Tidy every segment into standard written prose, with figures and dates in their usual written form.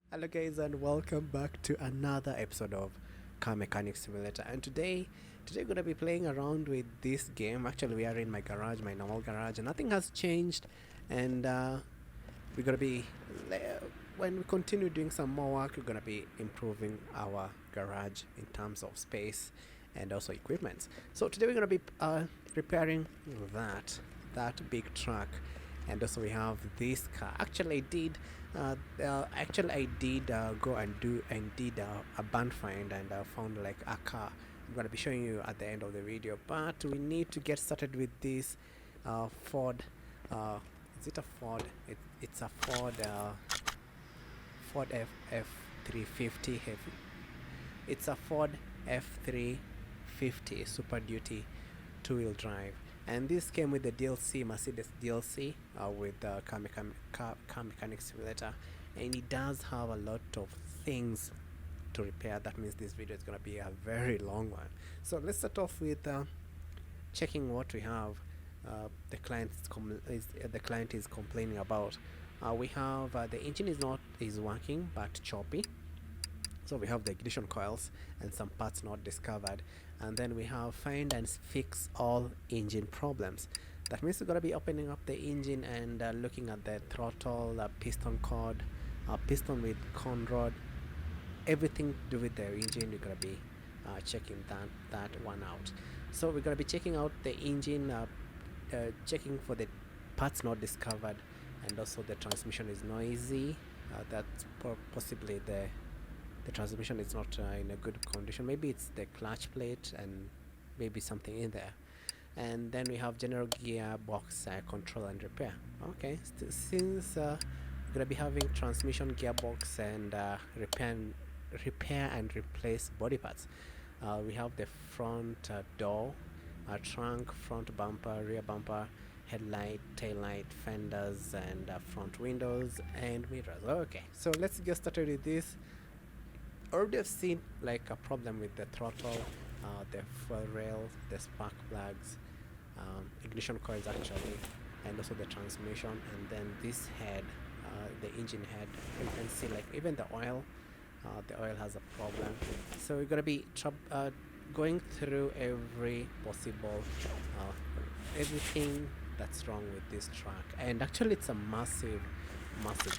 Hello guys and welcome back to another episode of Car Mechanic Simulator, and today we're gonna be playing around with this game. Actually we are in my garage, my normal garage, and nothing has changed, and we're gonna be when we continue doing some more work, we're gonna be improving our garage in terms of space and also equipment. So today we're gonna be repairing that big truck, and also we have this car. I did go and did a band find, and found like a car. I'm gonna be showing you at the end of the video, but we need to get started with this Ford. Is it a Ford? It's a Ford F350 heavy. It's a Ford F350 Super Duty two-wheel drive, and this came with the DLC, Mercedes DLC, with the car mechanic simulator, and it does have a lot of things to repair. That means this video is going to be a very long one. So let's start off with checking what we have. The client is complaining about. We have the engine is working but choppy. So we have the ignition coils and some parts not discovered, and then we have find and fix all engine problems. That means we're gonna be opening up the engine and looking at the throttle, piston cord, piston with con rod, everything to do with the engine. We're gonna be checking that one out. So we're gonna be checking out the engine, checking for the parts not discovered, and also the transmission is noisy. That's possibly the transmission is not in a good condition. Maybe it's the clutch plate and maybe something in there. And then we have general gearbox control and repair. Okay, since we're gonna be having transmission, gearbox, and repair and replace body parts. We have the front door, trunk, front bumper, rear bumper, headlight, tail light, fenders, and front windows and mirrors. Okay, so let's get started with this. Already have seen like a problem with the throttle, the fuel rail, the spark plugs, ignition coils actually, and also the transmission, and then this head, the engine head. You can see like even the oil has a problem. So we're gonna be going through every possible everything that's wrong with this truck. And actually it's a massive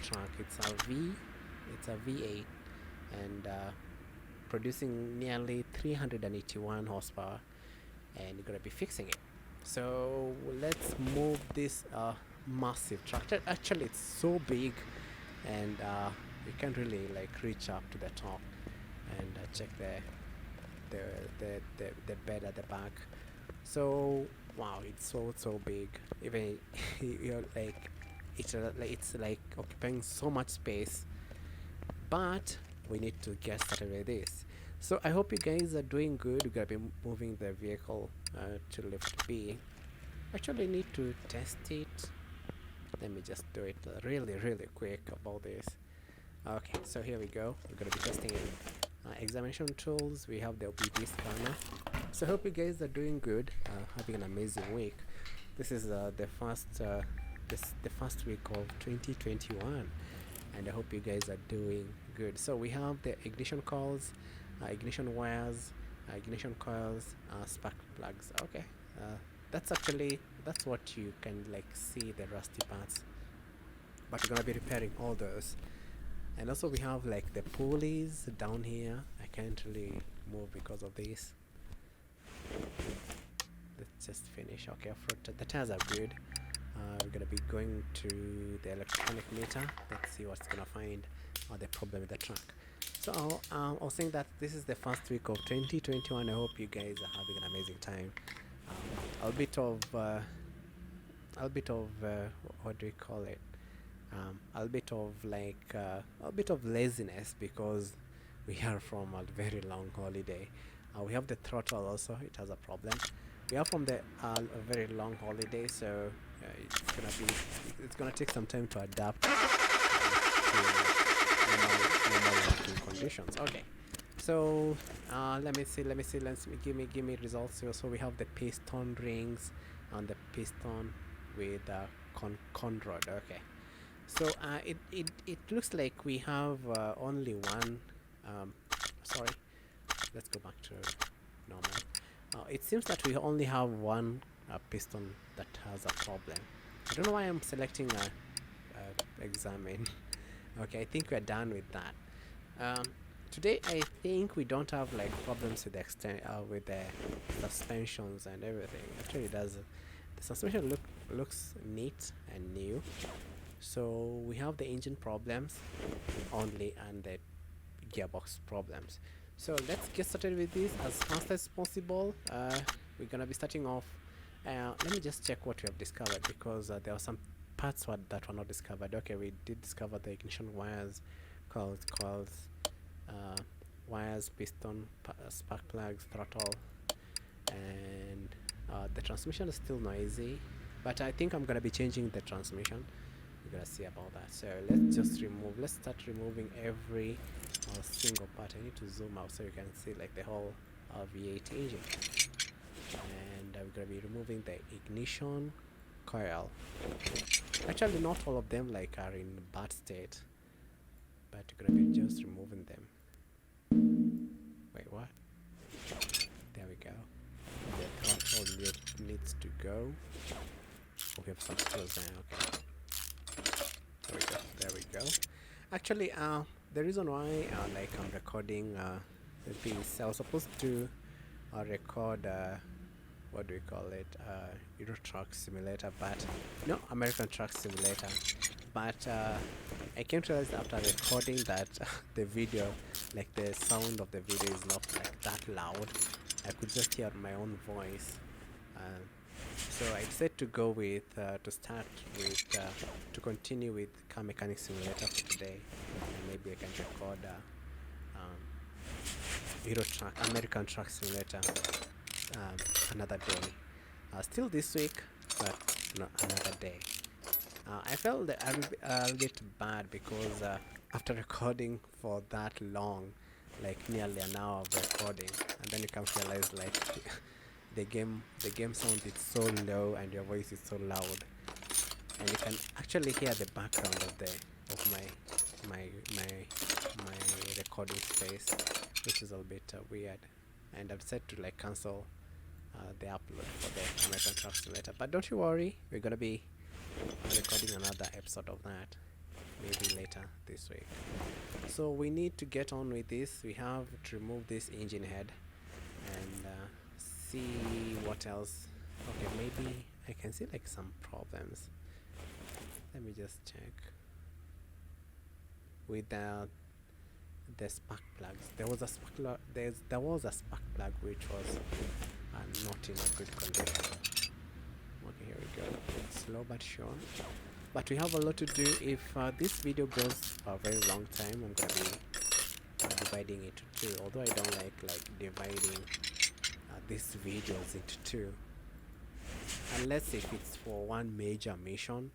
truck. It's a V8, and producing nearly 381 horsepower, and you're gonna be fixing it. So let's move this massive truck. Actually it's so big, and you can't really like reach up to the top. And check the bed at the back. So wow, it's so big. Even you're like it's like occupying so much space, but we need to get started with this. So I hope you guys are doing good. We're gonna be moving the vehicle to lift B. Actually need to test it. Let me just do it really quick about this. Okay, so here we go. We're gonna be testing it. Examination tools, we have the OBD scanner. So I hope you guys are doing good, having an amazing week. This is the first week of 2021, and I hope you guys are doing good. So we have the ignition coils, ignition wires, ignition coils, spark plugs. Okay, that's what you can like see, the rusty parts, but we're gonna be repairing all those. And also we have like the pulleys down here. I can't really move because of this. Let's just finish. Okay, the tires are good. We're gonna be going to the electronic meter. Let's see what's gonna find the problem with the truck. So I was saying that this is the first week of 2021. I hope you guys are having an amazing time. A bit of what do we call it? A bit of laziness, because we are from a very long holiday. We have the throttle also, it has a problem. We are from the a very long holiday, so it's gonna take some time to adapt to normal working conditions. Okay, so let me give me results here. So we have the piston rings and the piston with con rod. Okay, So it looks like we have only one. Um, sorry, let's go back to normal. It seems that we only have one piston that has a problem. I don't know why I'm selecting examine. Okay, I think we're done with that. Today I think we don't have like problems with with the suspensions and everything. Actually, it does. The suspension looks neat and new. So we have the engine problems only and the gearbox problems. So let's get started with this as fast as possible. We're gonna be starting off. Let me just check what we have discovered, because there are some parts that were not discovered. Okay, we did discover the ignition wires, coils, wires, piston, spark plugs, throttle, and the transmission is still noisy, but I think I'm gonna be changing the transmission. We're gonna see about that. So let's start removing every single part. I need to zoom out so you can see like the whole V8 engine. And we're gonna be removing the ignition coil. Actually, not all of them like are in bad state, but we're gonna be just removing them. Wait, what? There we go. The throttle needs to go. Oh, we have some screws there. Okay. There we go. Actually, the reason why like I'm recording this, I was supposed to record what do we call it? Euro Truck Simulator, but no, American Truck Simulator. But I came to realize after recording that the video, like the sound of the video, is not like that loud. I could just hear my own voice. So I decided to go with to continue with Car Mechanic Simulator for today, and maybe I can record American Truck Simulator another day. Still this week, but no, another day. I felt that a little bit bad because after recording for that long, like nearly an hour of recording, and then you come to realize like the game sound is so low and your voice is so loud, and you can actually hear the background of my recording space, which is a bit weird. And I've decided to like cancel the upload for the American Truck Simulator. But don't you worry, we're gonna be recording another episode of that maybe later this week. So we need to get on with this. We have to remove this engine head and see what else. Okay, maybe I can see like some problems. Let me just check with the spark plugs. There was a spark plug which was not in a good condition. Okay, here we go. It's slow but sure. But we have a lot to do. If this video goes for a very long time, I'm gonna be dividing it into two. Although I don't like dividing these videos into two, unless if it's for one major mission.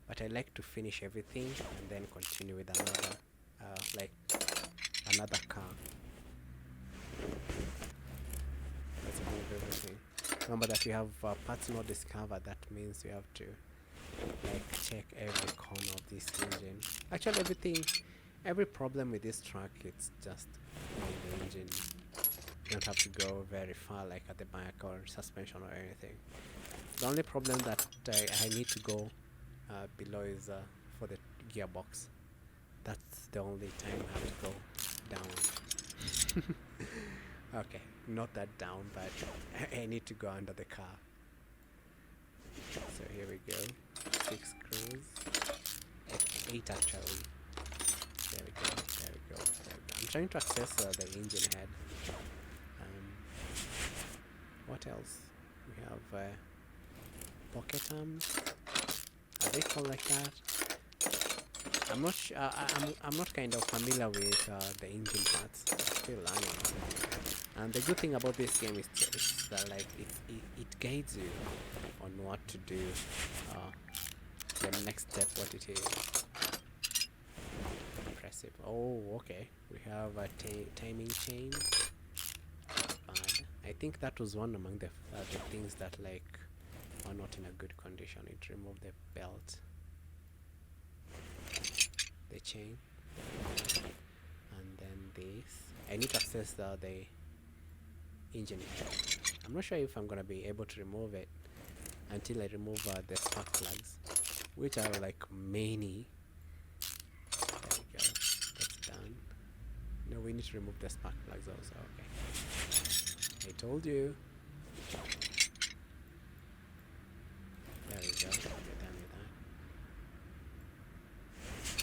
But I like to finish everything and then continue with another another car. Let's remove everything. Remember that we have parts not discovered. That means we have to like check every corner of this engine. Actually, every problem with this truck, it's just the engine. You don't have to go very far, like at the back or suspension or anything. The only problem that I need to go below is for the gearbox. That's the only time I have to go down. Okay, not that down, but I need to go under the car. So here we go. 6 screws. 8 actually. There we go. There we go. I'm trying to access the engine head. What else? We have pocket arms. Are they called like that? I'm not I'm not kind of familiar with the engine parts. I'm still learning. And the good thing about this game is that like it guides you on what to do. The next step, what it is. Impressive. Oh, okay. We have a timing chain. Bad. I think that was one among the things that like are not in a good condition. It removed the belt. the chain, and then this. I need to access the engine head. I'm not sure if I'm gonna be able to remove it until I remove the spark plugs, which are like many. There we go. That's done. No, we need to remove the spark plugs also. Okay. I told you. There we go. We're done with that.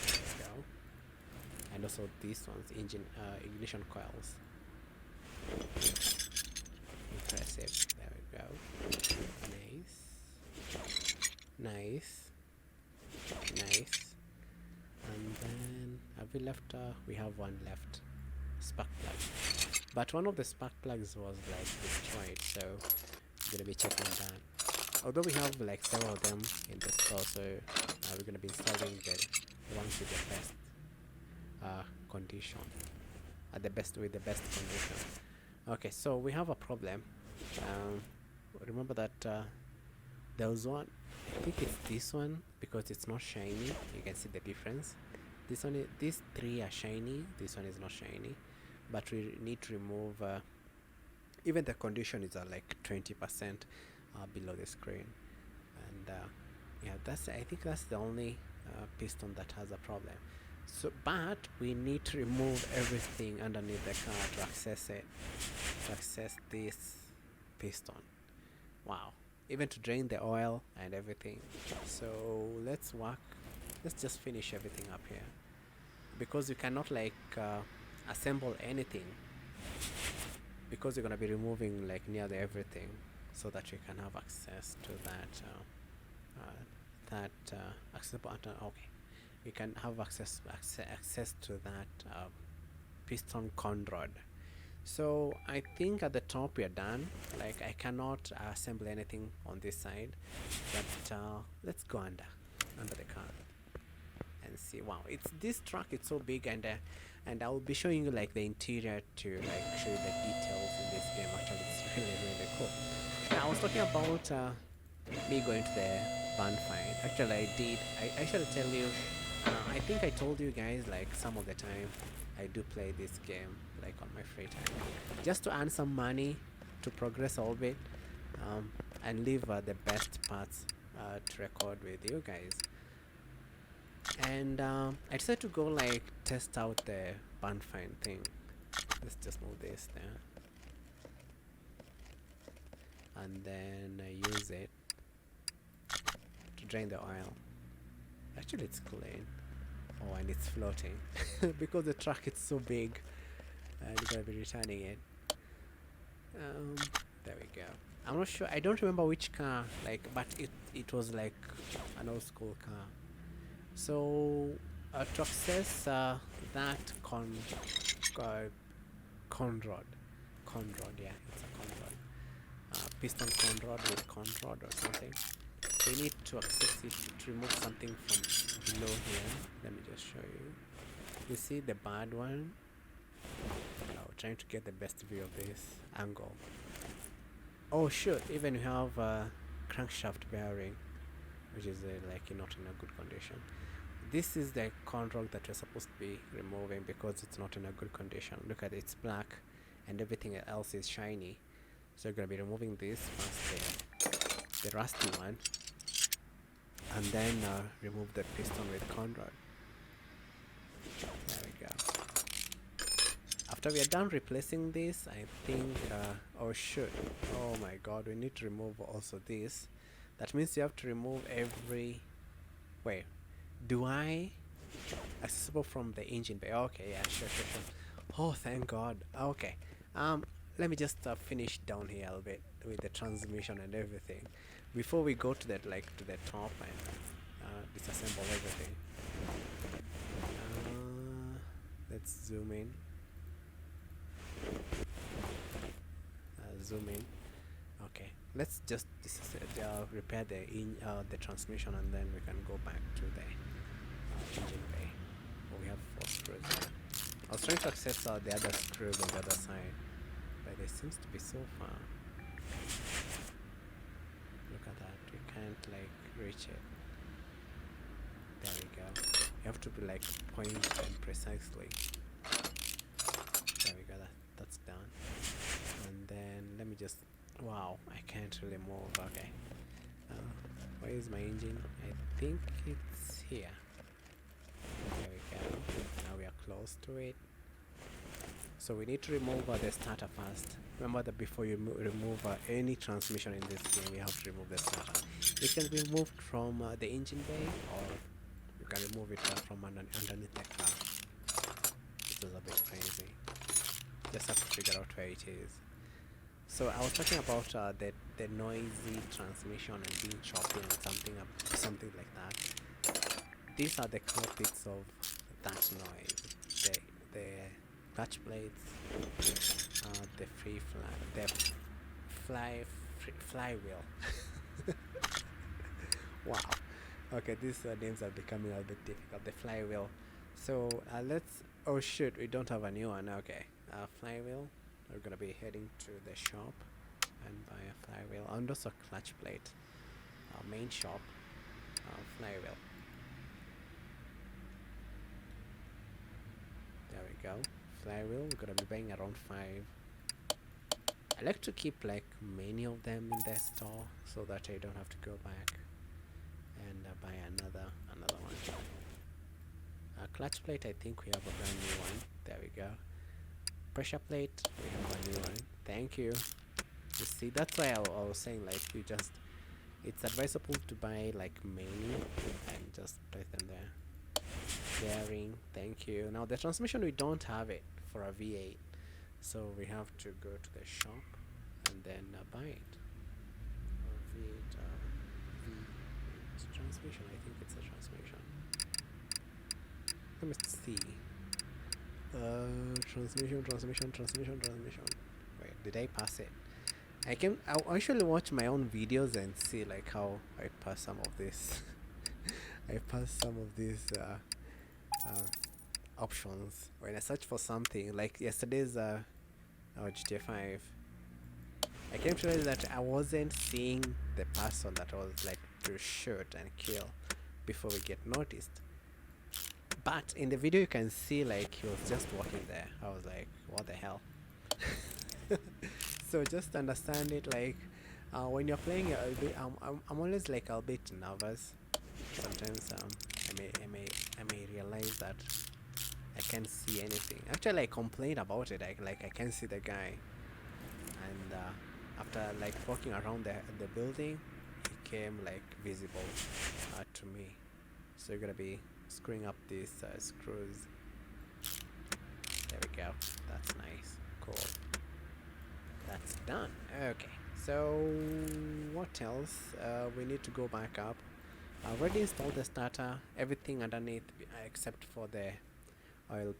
There we go. And also these ones, engine ignition coils. Impressive. There we go. Nice. Nice. Nice. And then have we left? We have one left. Spark plug. But one of the spark plugs was like destroyed, so I'm gonna be checking that. Although we have like several of them in the store, so we're gonna be installing the ones with the best condition, at the best with the best condition. Okay, so we have a problem. Remember that there was one. I think it's this one because it's not shiny. You can see the difference. This one, these three are shiny. This one is not shiny, but we need to remove. Even the condition is like 20% below the screen, and yeah, that's. I think that's the only piston that has a problem. So, but we need to remove everything underneath the car to access it, to access this piston. Wow. Even to drain the oil and everything. So let's just finish everything up here, because you cannot like assemble anything, because you're gonna be removing like nearly everything, so that you can have access to that accessible. Okay, you can have access to that piston con rod. So I think at the top we are done. Like I cannot assemble anything on this side, but let's go under the car and see. Wow, this truck. It's so big, and I will be showing you like the interior to like show you the details in this game. Actually, it's really cool. Yeah, I was talking about me going to the barn find. Actually, I should tell you. I think I told you guys like some of the time I do play this game like on my free time, just to earn some money, to progress a little bit, and leave the best parts to record with you guys. And I decided to go like test out the barn find thing. Let's just move this there, and then use it to drain the oil. Actually, it's clean. Oh, and it's floating because the truck is so big, and you're gonna be returning it. There we go. I'm not sure. I don't remember which car, like, but it was like an old school car. So to access that con rod, yeah, it's a con rod, piston con rod with con rod or something. We need to access it to remove something from below here. Let me just show you. You see the bad one? Oh, trying to get the best view of this angle. Oh shoot, even we have a crankshaft bearing, which is like not in a good condition. This is the con rod that we're supposed to be removing because it's not in a good condition. Look at it, it's black and everything else is shiny. So we're going to be removing this first, the rusty one, and then remove the piston with con rod. There we go. After we are done replacing this, I think oh shoot, oh my god, we need to remove also this. That means you have to remove every, wait, do I accessible from the engine bay? Okay, yeah, sure. Oh, thank god. Okay, let me just finish down here a little bit with the transmission and everything before we go to that, like to the top, and disassemble everything. Let's zoom in. Zoom in. Okay, let's just repair the transmission, and then we can go back to the engine bay. Oh, we have 4 screws there. I was trying to access the other screws on the other side, but it seems to be so far. Look at that, we can't like reach it. There we go. You have to be like point and precisely. There we go. That's done. And then let me just. Wow, I can't really move. Okay. Where is my engine? I think it's here. There we go. Now we are close to it. So we need to remove the starter first. Remember that before you remove any transmission in this game, you have to remove the starter. It can be removed from the engine bay, or you can remove it from underneath the car. This is a bit crazy. Just have to figure out where it is. So I was talking about the noisy transmission and being choppy and something like that. These are the culprits of that noise. The clutch plates, the flywheel. Wow. Okay, these names are becoming a bit difficult. The flywheel. So let's. Oh shoot, we don't have a new one. Okay, flywheel. We're gonna be heading to the shop and buy a flywheel and also a clutch plate. Our main shop, flywheel. There we go. Flywheel. We're gonna be buying around 5. I like to keep like many of them in the store so that I don't have to go back and buy another one. Clutch plate. I think we have a brand new one. There we go. Pressure plate, we have a new one. Thank you. You see, that's why I was saying like it's advisable to buy like many and just place them there. Bearing, thank you. Now the transmission, we don't have it for a V8, so we have to go to the shop and then buy it. V8, V8 transmission. I think it's a transmission. Let me see. Transmission. Wait, did I pass it? I'll actually watch my own videos and see like how I pass some of this. I pass some of these options when I search for something. Like yesterday's GTA 5. I came to realize that I wasn't seeing the person that was like to shoot and kill before we get noticed. But in the video you can see like he was just walking there. I was like, what the hell? So just understand it, like when you're playing I'm always like a bit nervous. Sometimes I may realize that I can't see anything. Actually I complained about it, I can't see the guy. And after like walking around the building, he came like visible to me. So you're gonna be screwing up these screws. There we go. That's nice. Cool. That's done. Okay. So what else? We need to go back up. I already installed the starter. Everything underneath except for the oil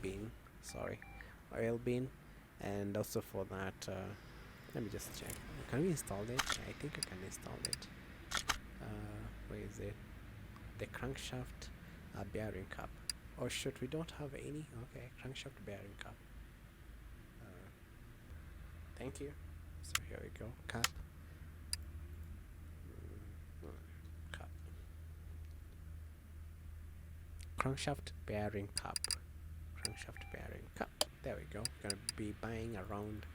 bin. Sorry, oil bin, and also for that. Let me just check. Can we install it? I think I can install it. Where is it? The crankshaft bearing cup. Oh shoot, we don't have any. Okay, crankshaft bearing cup. Thank you. So here we go. Cup. Cup. Crankshaft bearing cup. Crankshaft bearing cup. There we go. Gonna be buying around.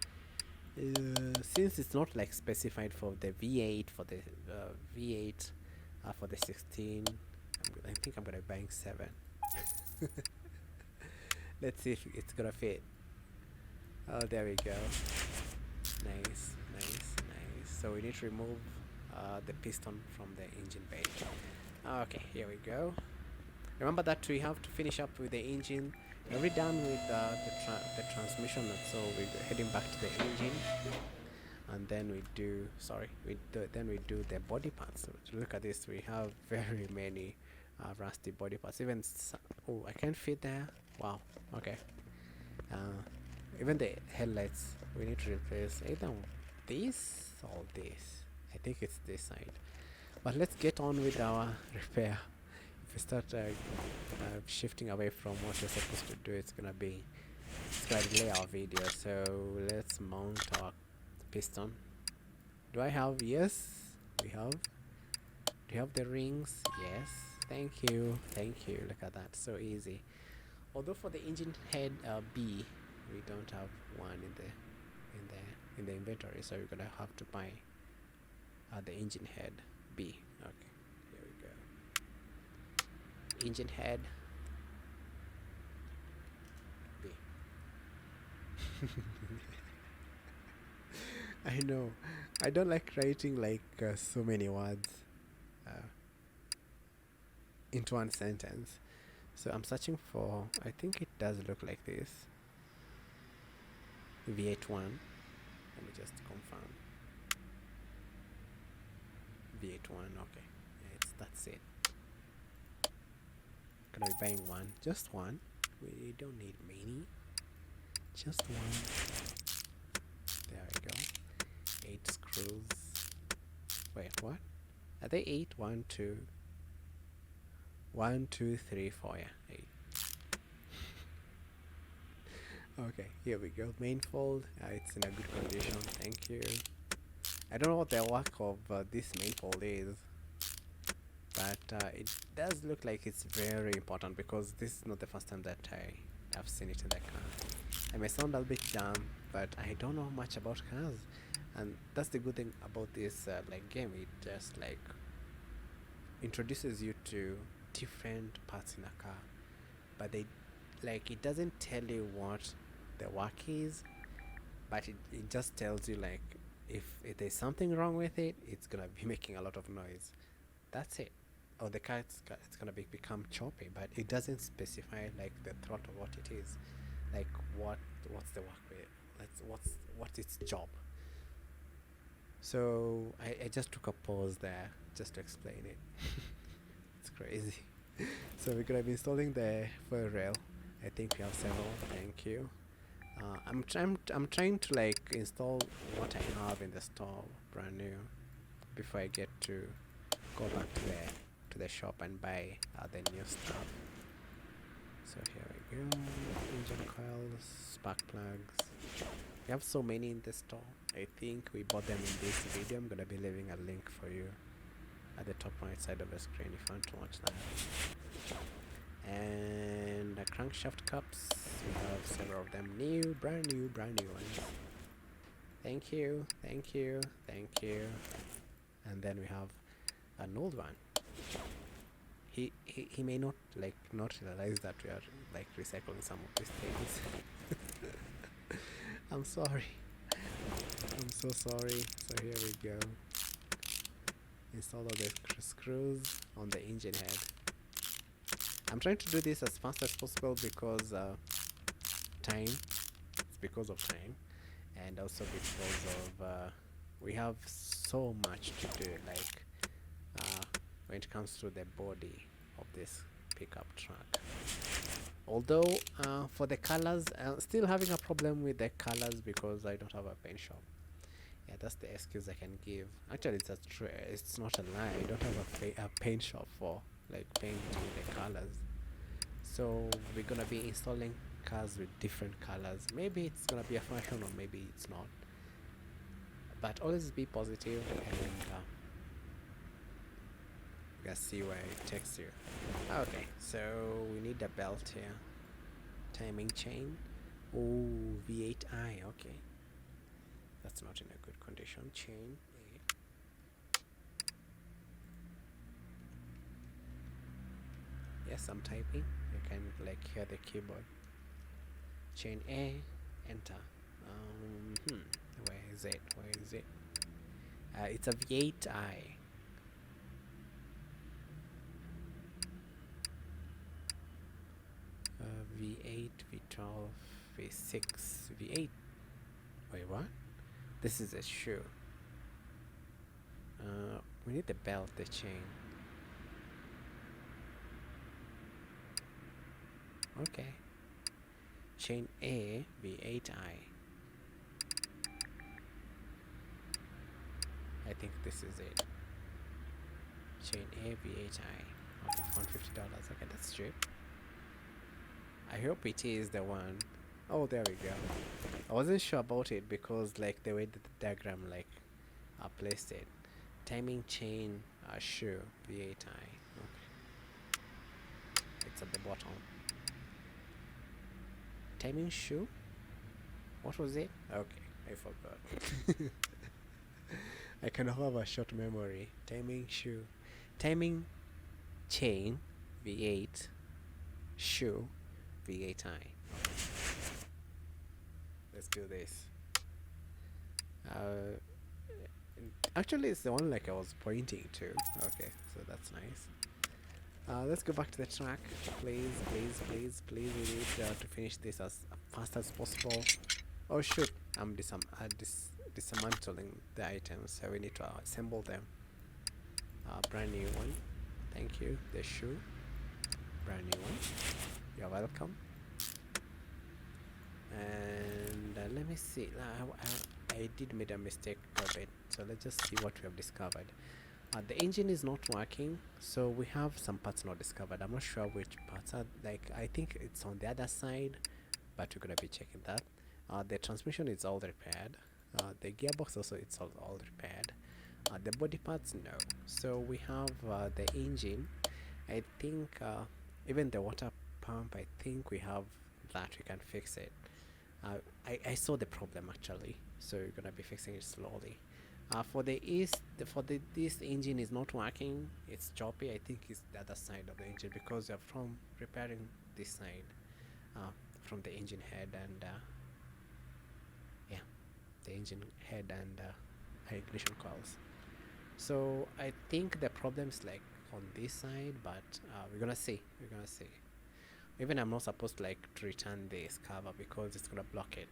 Since it's not like specified for the V8, for the V8, for the 16. I think I'm gonna be buying 7. Let's see if it's gonna fit. Oh, there we go. Nice. So we need to remove the piston from the engine bay. Okay, here we go. Remember that we have to finish up with the engine. We're done with the transmission, so we're heading back to the engine, and then we do the body parts. So look at this, we have very many rusty body parts. Even oh, I can't fit there. Wow. Okay. Even the headlights, we need to replace either this or this. I think it's this side. But let's get on with our repair. If we start shifting away from what we're supposed to do, it's gonna delay our video. So let's mount our piston. Do I have? Yes, we have. Do you have the rings? Yes. Thank you. Look at that, so easy. Although for the engine head B, we don't have one in the inventory, so we're gonna have to buy the engine head B. Okay, here we go. Engine head B. I know. I don't like writing like so many words uh, into one sentence. So I'm searching for, I think it does look like this. V8 one. Let me just confirm. V8 one, okay. Yeah, that's it. Gonna be buying one. Just one. We don't need many. Just one. There we go. 8 screws. Wait, what? Are they 8? 1, 2. 1, 2, 3, 4. Yeah, 8. Okay, here we go. Main fold. It's in a good condition. Thank you. I don't know what the work of this main fold is, but it does look like it's very important because this is not the first time that I have seen it in the car. I may sound a bit dumb, but I don't know much about cars, and that's the good thing about this like game. It just like introduces you to different parts in a car, but it doesn't tell you what the work is, but it just tells you like if there's something wrong with it, it's gonna be making a lot of noise. That's it. Or the car it's gonna become choppy, but it doesn't specify like the throat of what it is, like what's the work with, what's its job. So I just took a pause there just to explain it. It's crazy. So we're gonna be installing the foil rail. I think we have several. Thank you. I'm trying to like install what I have in the store brand new before I get to go back to the shop and buy the new stuff. So here we go. Engine coils, spark plugs. We have so many in the store. I think we bought them in this video. I'm gonna be leaving a link for you at the top right side of the screen if you want to watch that. And the crankshaft cups, we have several of them, brand new ones. Thank you. And then we have an old one. He may not realize that we are like recycling some of these things. I'm sorry. I'm so sorry. So here we go. Install all the screws on the engine head. I'm trying to do this as fast as possible because time. It's because of time, and also because of we have so much to do. Like when it comes to the body of this pickup truck. Although for the colors, still having a problem with the colors because I don't have a paint shop. Yeah, that's the excuse I can give. Actually, it's not a lie. I don't have a paint shop for like painting the colors. So we're gonna be installing cars with different colors. Maybe it's gonna be a fashion, or maybe it's not. But always be positive, and you guys see where it takes you. Okay, so we need a belt here. Timing chain. Oh, V8i. Okay. That's not in a good condition. Chain A. Yes, I'm typing. You can like hear the keyboard. Chain A, enter. Where is it? It's a V8i. V8, V12, V6, V8. Wait, what? This is a shoe. We need the belt, the chain. Okay. Chain A, V8i. I think this is it. Chain A, V8i. Okay, $150. Okay, that's cheap. I hope it is the one. Oh, there we go. I wasn't sure about it because like the way that the diagram like placed it. Timing chain shoe V8i. Okay. It's at the bottom. Timing shoe? What was it? Okay, I forgot. I kind of have a short memory. Timing shoe. Timing chain V8 shoe V8i. Let's do this. Actually, it's the one like I was pointing to. Okay, so that's nice. Let's go back to the track. Please, please, please, please. We need to finish this as fast as possible. Oh shoot, I'm dismantling the items, so we need to assemble them. Brand new one. Thank you. The shoe. Brand new one. You're welcome. And let me see. I did make a mistake a bit, so let's just see what we have discovered. The engine is not working, so we have some parts not discovered. I'm not sure which parts are, like I think it's on the other side, but we're gonna be checking that. The transmission is all repaired. The gearbox also, it's all repaired. The body parts, no. So we have the engine. I think even the water pump, I think we have that, we can fix it. I saw the problem actually, so we're gonna be fixing it slowly. For the this engine is not working, it's choppy. I think it's the other side of the engine, because you're from repairing this side, from the engine head and yeah, the engine head and ignition coils. So I think the problem's like on this side, but we're gonna see. Even I'm not supposed to like to return this cover because it's gonna block it.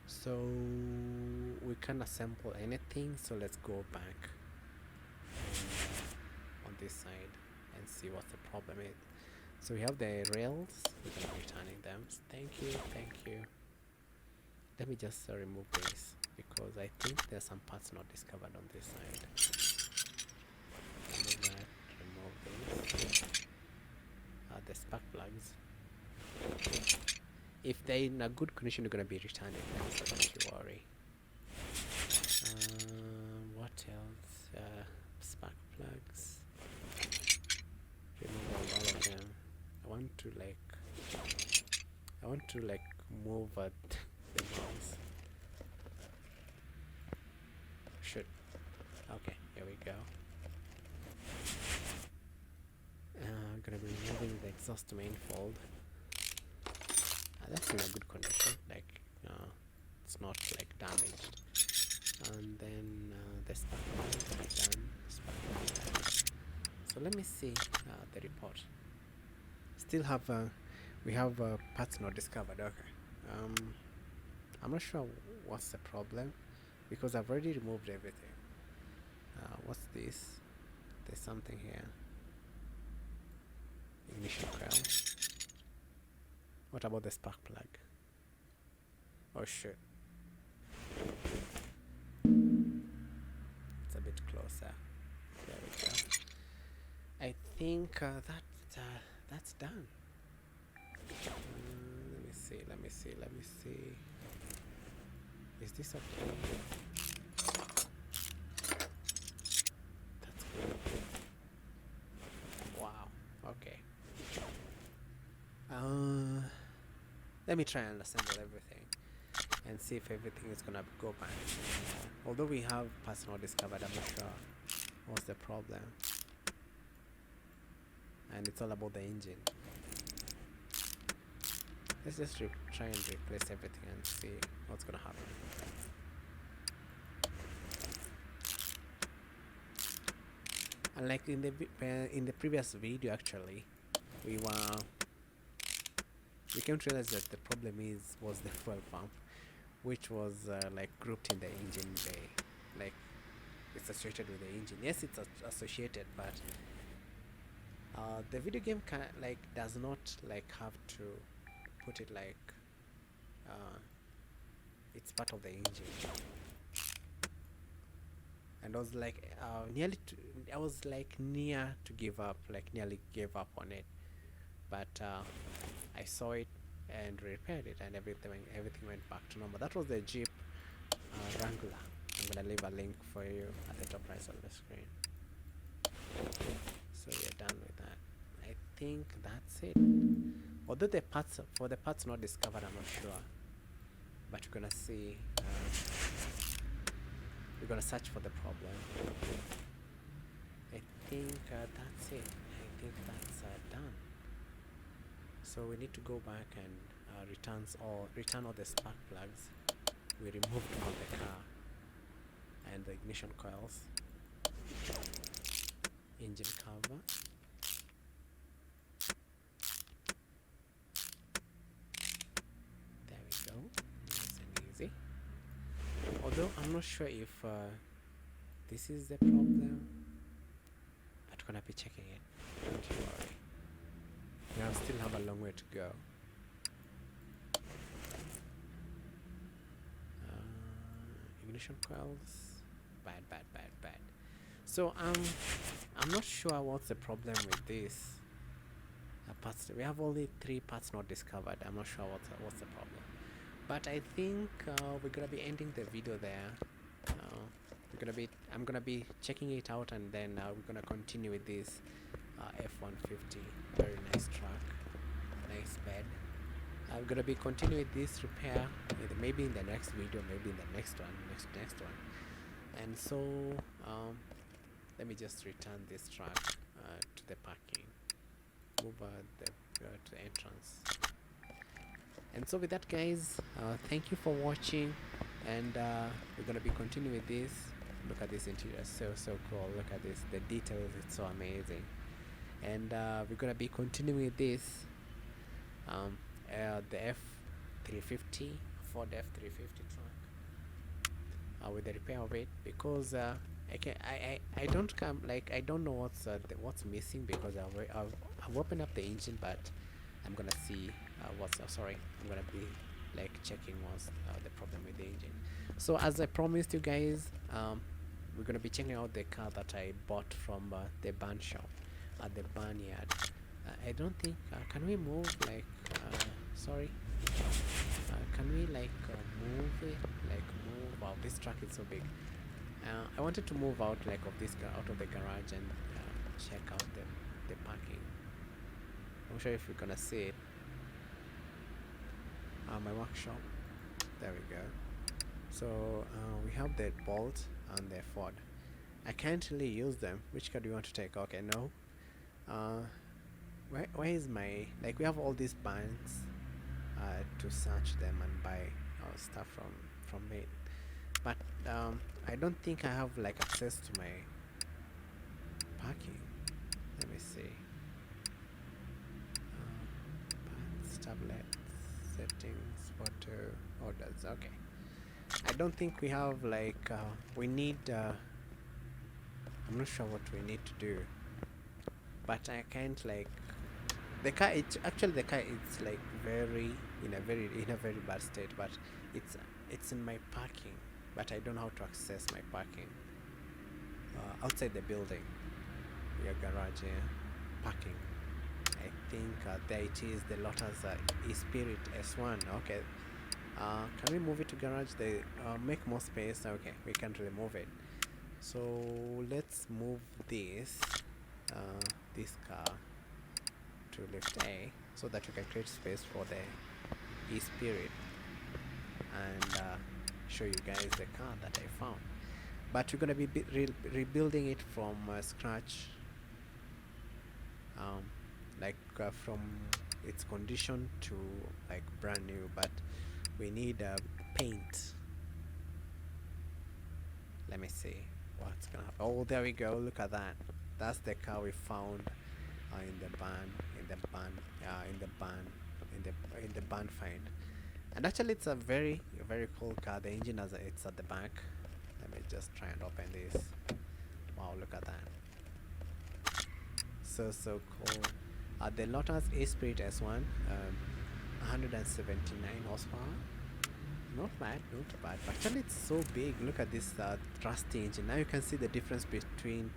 So we can't assemble anything, so let's go back on this side and see what the problem is. So we have the rails, we're gonna be returning them. Thank you. Let me just remove this, because I think there's some parts not discovered on this side. Remove this. The spark plugs. If they're in a good condition, you're gonna be returning them, so don't you worry. What else? Spark plugs. Remove all of them. I want to move the mouse. Should. Okay, here we go. I'm gonna be removing the exhaust manifold. That's in a good condition, like it's not like damaged. And then the spark plug done. So let me see the report. Still have we have parts not discovered. Okay. I'm not sure what's the problem, because I've already removed everything. What's this? There's something here. Ignition coil. What about the spark plug? Oh shit. It's a bit closer. There we go. I think that's done. Let me see. Is this okay? That's good. Wow. Okay. Let me try and assemble everything and see if everything is gonna go back. Although we have parts not discovered, I'm not sure what's the problem. And it's all about the engine. Let's just try and replace everything and see what's gonna happen. And like in the previous video, actually, we came to realize that the problem was the fuel pump, which was like grouped in the engine bay, like it's associated with the engine. Yes, it's associated, but the video game does not like have to put it like it's part of the engine. And I was like I was like near to give up, like nearly gave up on it, but I saw it and repaired it, and everything went back to normal. That was the Jeep Wrangler. I'm gonna leave a link for you at the top right of the screen. So we're done with that. I think that's it. Although the parts for the parts not discovered, I'm not sure, but we're gonna see. We're gonna search for the problem. I think that's it. I think that's done. So we need to go back and return all the spark plugs. We removed from the car and the ignition coils, engine cover, there we go, nice and easy. Although I'm not sure if this is the problem, but we're gonna be checking it, don't you worry. We still have a long way to go. Ignition coils, bad. So I'm not sure what's the problem with this parts. We have only 3 parts not discovered. I'm not sure what's the problem, but I think we're gonna be ending the video there. I'm gonna be checking it out, and then we're gonna continue with this F150. Very nice truck, nice bed. I'm gonna be continuing this repair maybe in the next video, maybe in the next one. And so let me just return this truck to the parking, move to the entrance. And so with that, guys, thank you for watching, and we're gonna be continuing with this. Look at this interior, so cool. Look at this, the details, it's so amazing. And we're gonna be continuing with this the F350, Ford F350 truck, with the repair of it, because I don't know what's missing, because I've opened up the engine, but I'm gonna see I'm gonna be like checking what's the problem with the engine. So as I promised you guys, we're gonna be checking out the car that I bought from the barn shop at the barnyard. I don't think can we move like can we like move it, like move out? This truck is so big. I wanted to move out like out of the garage and check out the parking. I'm sure if we're gonna see it. My workshop, there we go. So we have the Bolt and the Ford. I can't really use them. Which car do you want to take? Okay, no. Where is my, like, we have all these bands to search them and buy stuff from it, but I don't think I have like access to my parking. Let me see. Parts, tablet, settings, photo, orders. Okay, I don't think we have like we need I'm not sure what we need to do, but I can't like the car. It's actually, the car is like in a very bad state, but it's in my parking, but I don't know how to access my parking outside the building. Your garage, parking. I think there it is, the Lotus e-Spirit S1. Okay, can we move it to garage? They make more space. Okay, we can't really move it, so let's move this car to lift A, so that we can create space for the e-Spirit and show you guys the car that I found. But we're gonna be rebuilding it from scratch, from its condition to like brand new, but we need paint. Let me see what's gonna happen. Oh, there we go, look at that. That's the car we found in the barn find. And actually it's a very cool car. The engine it's at the back. Let me just try and open this. Wow, look at that. So cool. The Lotus e-Spirit S1, 179 horsepower. Not bad. But actually it's so big. Look at this trusty engine. Now you can see the difference between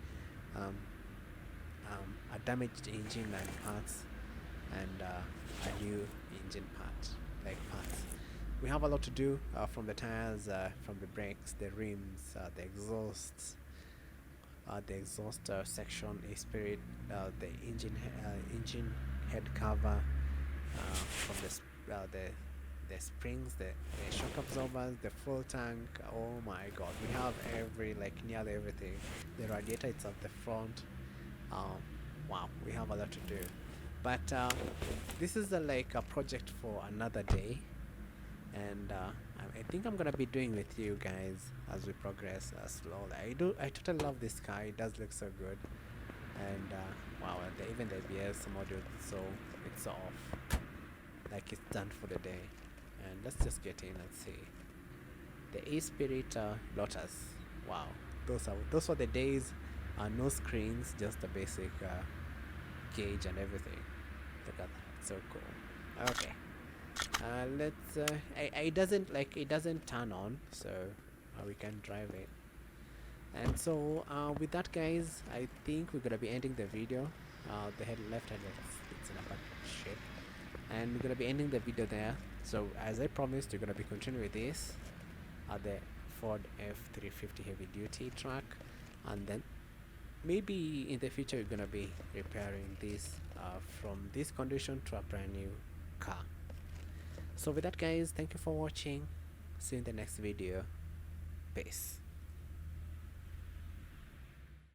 a damaged engine and parts, and a new engine parts. We have a lot to do, from the tires, from the brakes, the rims, the exhausts, the exhaust section is spirit, the engine head cover, from the springs, the shock absorbers, the fuel tank. Oh my god, we have nearly everything. The radiator, it's at the front. um, wow, we have a lot to do, but this is a project for another day, and I think I'm gonna be doing with you guys as we progress slowly. I totally love this car. It does look so good, and wow, even the ABS module, so it's off, like it's done for the day. And let's just get in and see the E-Spirit Lotus. Wow, those were the days. No screens, just the basic gauge and everything. Look at that, so cool. Okay, let's it doesn't turn on, so we can drive it. And so with that, guys, I think we're gonna be ending the video. The left hand, it's in a bad shape, and we're gonna be ending the video there. So as I promised, we're gonna be continuing with this the Ford F350 heavy duty truck, and then maybe in the future we're gonna be repairing this from this condition to a brand new car. So with that, guys, thank you for watching. See you in the next video. Peace.